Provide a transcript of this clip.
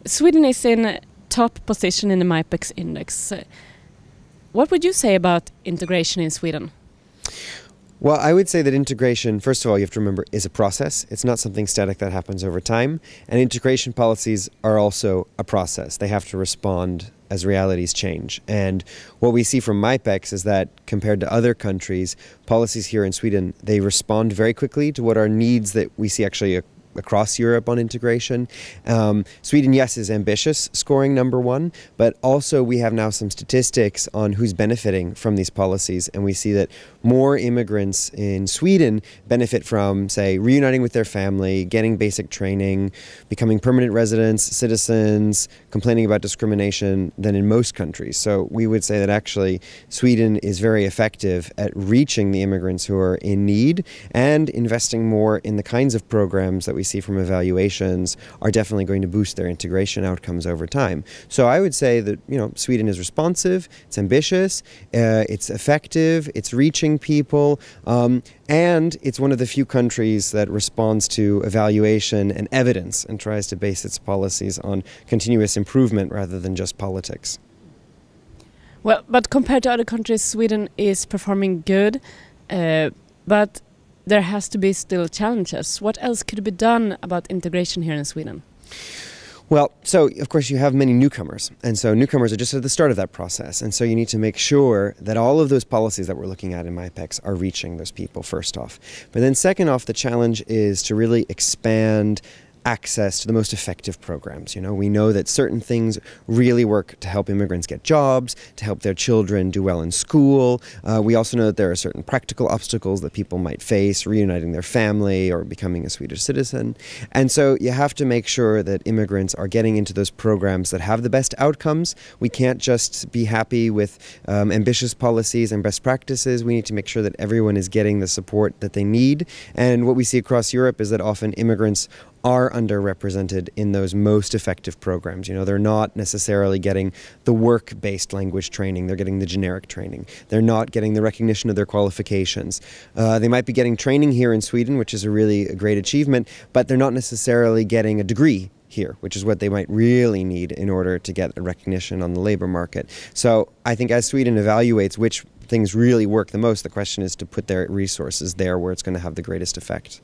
Sweden is in top position in the MIPEX index. What would you say about integration in Sweden? Well, I would say that integration, first of all, you have to remember, is a process. It's not something static that happens over time. And integration policies are also a process. They have to respond as realities change. And what we see from MIPEX is that compared to other countries, policies here in Sweden, they respond very quickly to what are needs that we see actually across Europe on integration. Sweden, yes, is ambitious, scoring #1, but also we have now some statistics on who's benefiting from these policies, and we see that more immigrants in Sweden benefit from, say, reuniting with their family, getting basic training, becoming permanent residents, citizens, complaining about discrimination than in most countries. So we would say that actually Sweden is very effective at reaching the immigrants who are in need, and investing more in the kinds of programs that we see from evaluations are definitely going to boost their integration outcomes over time. So I would say that, Sweden is responsive, it's ambitious, it's effective, it's reaching people, and it's one of the few countries that responds to evaluation and evidence and tries to base its policies on continuous improvement rather than just politics. Well, but compared to other countries, Sweden is performing good, but there has to be still challenges. What else could be done about integration here in Sweden? Well, so of course you have many newcomers, and so newcomers are just at the start of that process, and so you need to make sure that all of those policies that we're looking at in MIPEX are reaching those people first off. But then second off, the challenge is to really expand access to the most effective programs. We know that certain things really work to help immigrants get jobs, to help their children do well in school. We also know that there are certain practical obstacles that people might face, reuniting their family or becoming a Swedish citizen. And so you have to make sure that immigrants are getting into those programs that have the best outcomes. We can't just be happy with ambitious policies and best practices. We need to make sure that everyone is getting the support that they need. And what we see across Europe is that often immigrants are underrepresented in those most effective programs. They're not necessarily getting the work-based language training, they're getting the generic training. They're not getting the recognition of their qualifications. They might be getting training here in Sweden, which is a great achievement, but they're not necessarily getting a degree here, which is what they might really need in order to get a recognition on the labor market. So I think as Sweden evaluates which things really work the most, the question is to put their resources there where it's going to have the greatest effect.